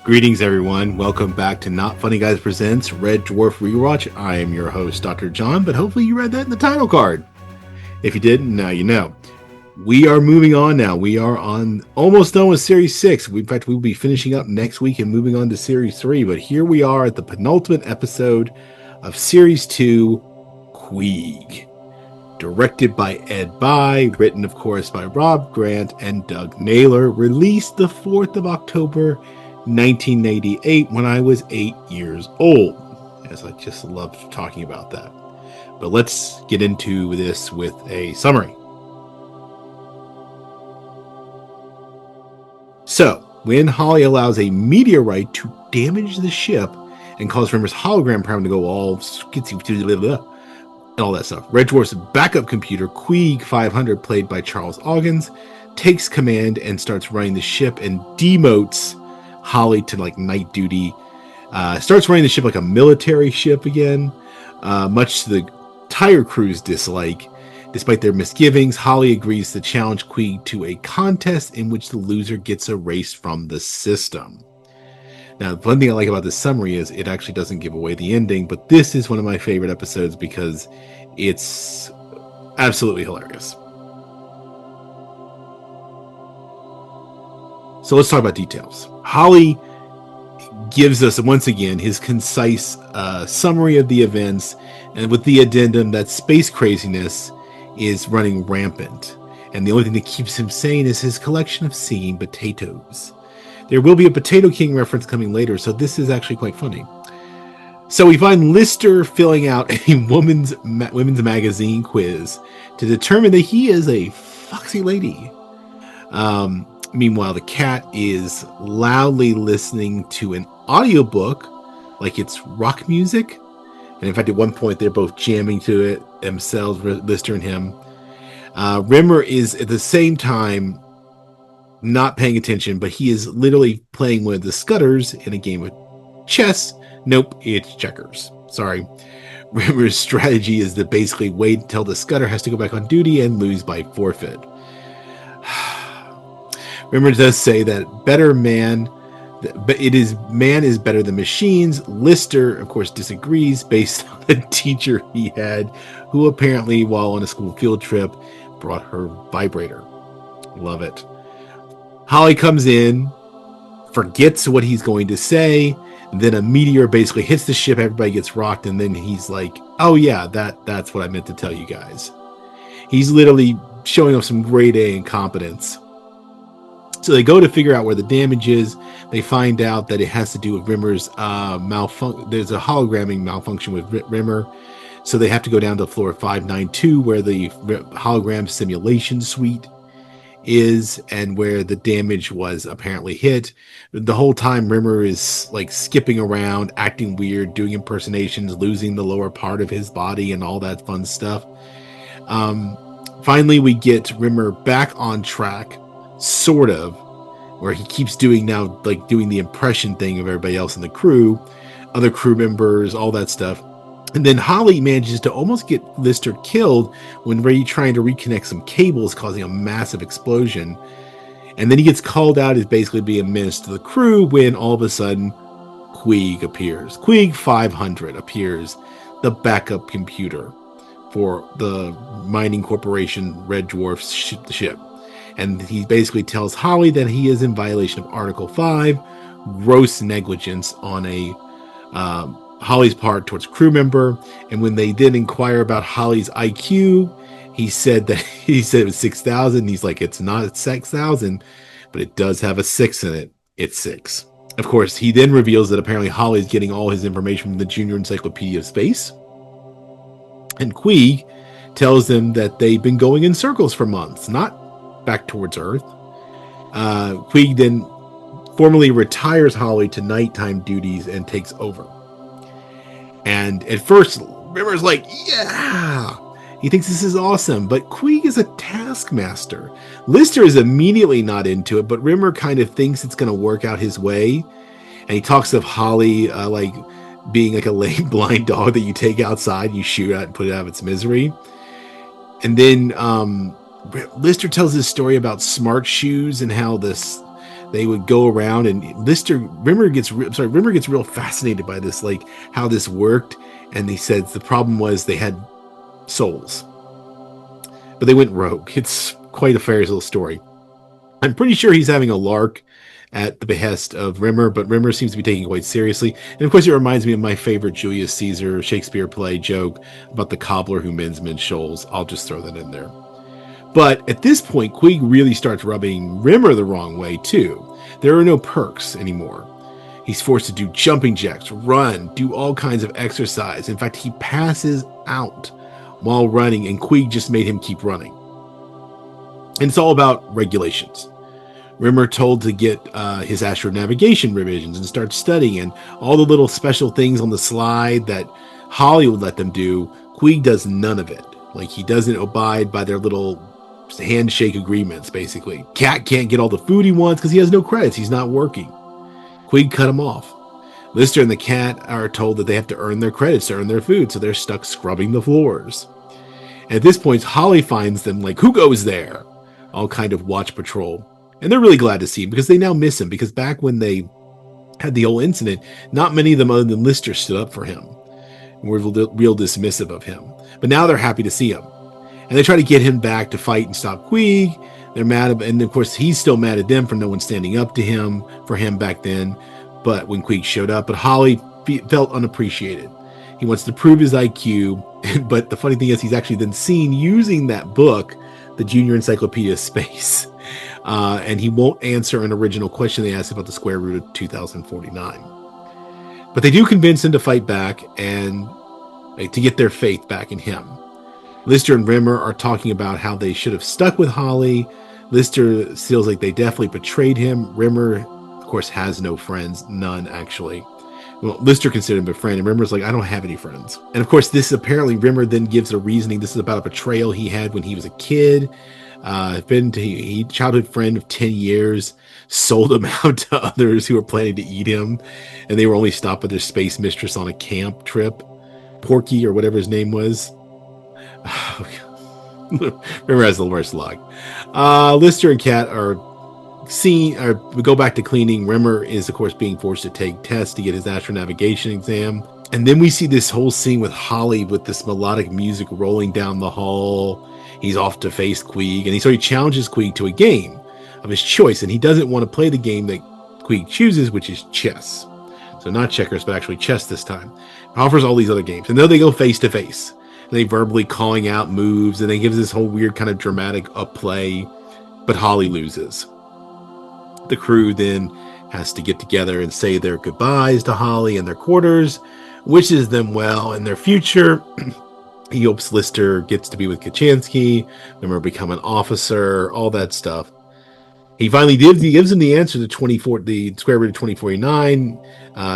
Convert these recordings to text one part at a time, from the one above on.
Greetings, everyone. Welcome back to Not Funny Guys Presents Red Dwarf Rewatch. I am your host, Dr. John, but hopefully you read that in the title card. If you didn't, now you know. We are moving on now. We are almost done with Series 6. In fact, we'll be finishing up next week and moving on to Series 3. But here we are at the penultimate episode of Series 2, Queeg. Directed by Ed Bye, written, of course, by Rob Grant and Doug Naylor. Released the 4th of October, 1988, when I was 8 years old, as I just loved talking about that. But let's get into this with a summary. So, when Holly allows a meteorite to damage the ship and cause Rimmer's hologram program to go all skitsy and all that stuff, Red Dwarf's backup computer, Queeg 500, played by Charles Oggins, takes command and starts running the ship and demotes Holly to like night duty, starts running the ship like a military ship again, much to the entire crew's dislike. Despite their misgivings, Holly agrees to challenge Queeg to a contest in which the loser gets erased from the system. Now, the one thing I like about this summary is it actually doesn't give away the ending, but this is one of my favorite episodes because it's absolutely hilarious. So let's talk about details. Holly gives us, once again, his concise summary of the events, and with the addendum that space craziness is running rampant. And the only thing that keeps him sane is his collection of singing potatoes. There will be a Potato King reference coming later, so this is actually quite funny. So we find Lister filling out a women's magazine quiz to determine that he is a foxy lady. Meanwhile, the cat is loudly listening to an audiobook like it's rock music. And in fact, at one point, they're both jamming to it themselves, Lister and him. Rimmer is at the same time not paying attention, but he is literally playing one of the scutters in a game of chess. Nope, it's checkers. Sorry. Rimmer's strategy is to basically wait until the scutter has to go back on duty and lose by forfeit. Rimmer does say that man is better than machines. Lister, of course, disagrees based on a teacher he had who apparently, while on a school field trip, brought her vibrator. Love it. Holly comes in, forgets what he's going to say, and then a meteor basically hits the ship, everybody gets rocked, and then he's like, oh yeah, that's what I meant to tell you guys. He's literally showing off some grade A incompetence. So they go to figure out where the damage is. They find out that it has to do with Rimmer's malfunction. There's a hologramming malfunction with Rimmer. So they have to go down to floor 592 where the hologram simulation suite is and where the damage was apparently hit. The whole time Rimmer is like skipping around, acting weird, doing impersonations, losing the lower part of his body and all that fun stuff. Finally, we get Rimmer back on track, sort of, where he keeps doing the impression thing of everybody else in the crew, other crew members, all that stuff. And then Holly manages to almost get Lister killed when Ray trying to reconnect some cables, causing a massive explosion. And then he gets called out as basically being a menace to the crew when all of a sudden Queeg appears. Queeg 500 appears, the backup computer for the mining corporation Red Dwarf's ship. And he basically tells Holly that he is in violation of Article 5, gross negligence on a Holly's part towards crew member. And when they did inquire about Holly's IQ, he said it was 6,000. He's like, it's not 6,000, but it does have a 6 in it. It's 6. Of course, he then reveals that apparently Holly's getting all his information from the Junior Encyclopedia of Space. And Queeg tells them that they've been going in circles for months, not back towards Earth. Queeg then formally retires Holly to nighttime duties and takes over. And at first, Rimmer's like, yeah! He thinks this is awesome, but Queeg is a taskmaster. Lister is immediately not into it, but Rimmer kind of thinks it's going to work out his way. And he talks of Holly like being like a lame blind dog that you take outside, you shoot at and put it out of its misery. And then Lister tells this story about smart shoes and how they would go around, and Rimmer gets real fascinated by this, like how this worked. And he says the problem was they had souls, but they went rogue. It's quite a fairy tale story. I'm pretty sure he's having a lark at the behest of Rimmer, but Rimmer seems to be taking it quite seriously. And of course, it reminds me of my favorite Julius Caesar Shakespeare play joke about the cobbler who mends men's shoals. I'll just throw that in there. But at this point, Queeg really starts rubbing Rimmer the wrong way, too. There are no perks anymore. He's forced to do jumping jacks, run, do all kinds of exercise. In fact, he passes out while running, and Queeg just made him keep running. And it's all about regulations. Rimmer told to get his astronavigation revisions and start studying, and all the little special things on the slide that Holly would let them do, Queeg does none of it. Like, he doesn't abide by their little handshake agreements, basically. Cat can't get all the food he wants because he has no credits. He's not working. Queeg cut him off. Lister and the cat are told that they have to earn their credits to earn their food, so they're stuck scrubbing the floors. At this point, Holly finds them like, who goes there? All kind of watch patrol. And they're really glad to see him because they now miss him, because back when they had the whole incident, not many of them other than Lister stood up for him and were real dismissive of him. But now they're happy to see him. And they try to get him back to fight and stop Queeg. They're mad at, and of course he's still mad at them for no one standing up to him for him back then. But when Queeg showed up, but Holly felt unappreciated. He wants to prove his IQ, but the funny thing is he's actually then seen using that book, the Junior Encyclopedia of Space, and he won't answer an original question they asked about the square root of 2049. But they do convince him to fight back and to get their faith back in him. Lister and Rimmer are talking about how they should have stuck with Holly. Lister feels like they definitely betrayed him. Rimmer, of course, has no friends. None, actually. Well, Lister considered him a friend, and Rimmer's like, I don't have any friends. And of course, this apparently Rimmer then gives a reasoning. This is about a betrayal he had when he was a kid. He childhood friend of 10 years, sold him out to others who were planning to eat him, and they were only stopped by their space mistress on a camp trip. Porky, or whatever his name was. Rimmer has the worst luck. Lister and Cat we go back to cleaning. Rimmer is, of course, being forced to take tests to get his astronavigation exam. And then we see this whole scene with Holly with this melodic music rolling down the hall. He's off to face Queeg, and he challenges Queeg to a game of his choice, and he doesn't want to play the game that Queeg chooses, which is chess. So not checkers, but actually chess this time. He offers all these other games, and then they go face to face. And they verbally calling out moves, and they give this whole weird kind of dramatic upplay, but Holly loses. The crew then has to get together and say their goodbyes to Holly in their quarters, wishes them well in their future. He hopes Lister gets to be with Kachansky, remember become an officer, all that stuff. He finally gives him the answer to the square root of 2049.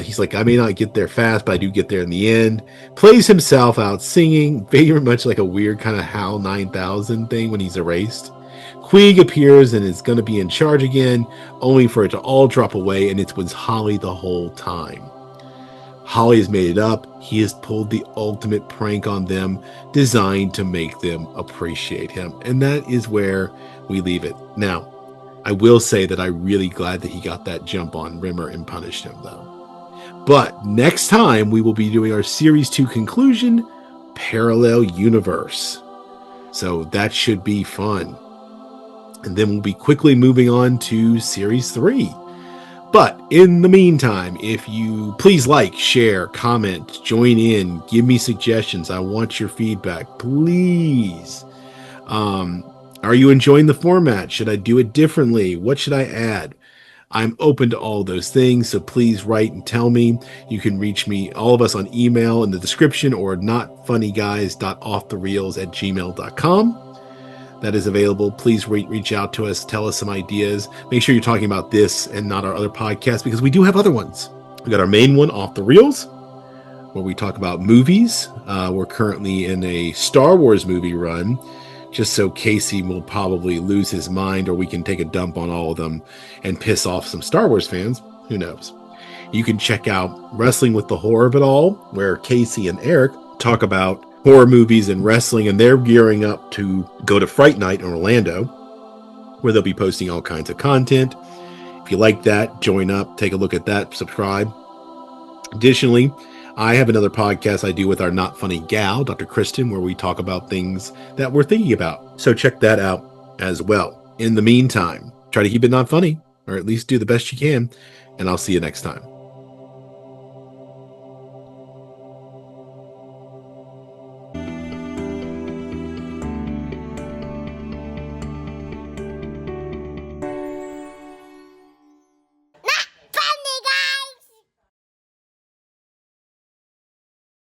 He's like, I may not get there fast, but I do get there in the end. Plays himself out singing, very much like a weird kind of HAL 9000 thing when he's erased. Queeg appears and is going to be in charge again, only for it to all drop away, and it was Holly the whole time. Holly has made it up. He has pulled the ultimate prank on them, designed to make them appreciate him. And that is where we leave it. Now, I will say that I'm really glad that he got that jump on Rimmer and punished him, though. But next time, we will be doing our Series 2 conclusion, Parallel Universe. So that should be fun. And then we'll be quickly moving on to Series 3. But in the meantime, if you please like, share, comment, join in, give me suggestions. I want your feedback, please. Are you enjoying the format? Should I do it differently? What should I add? I'm open to all those things, so please write and tell me. You can reach me, all of us, on email in the description or notfunnyguys.offthereels@gmail.com. That is available. Please reach out to us. Tell us some ideas. Make sure you're talking about this and not our other podcasts, because we do have other ones. We got our main one, Off the Reels, where we talk about movies. We're currently in a Star Wars movie run, just so Casey will probably lose his mind, or we can take a dump on all of them and piss off some Star Wars fans. Who knows? You can check out Wrestling with the Horror of It All, where Casey and Eric talk about horror movies and wrestling, and they're gearing up to go to Fright Night in Orlando, where they'll be posting all kinds of content. If you like that, join up, take a look at that, subscribe. Additionally, I have another podcast I do with our not funny gal, Dr. Kristen, where we talk about things that we're thinking about. So check that out as well. In the meantime, try to keep it not funny, or at least do the best you can, and I'll see you next time.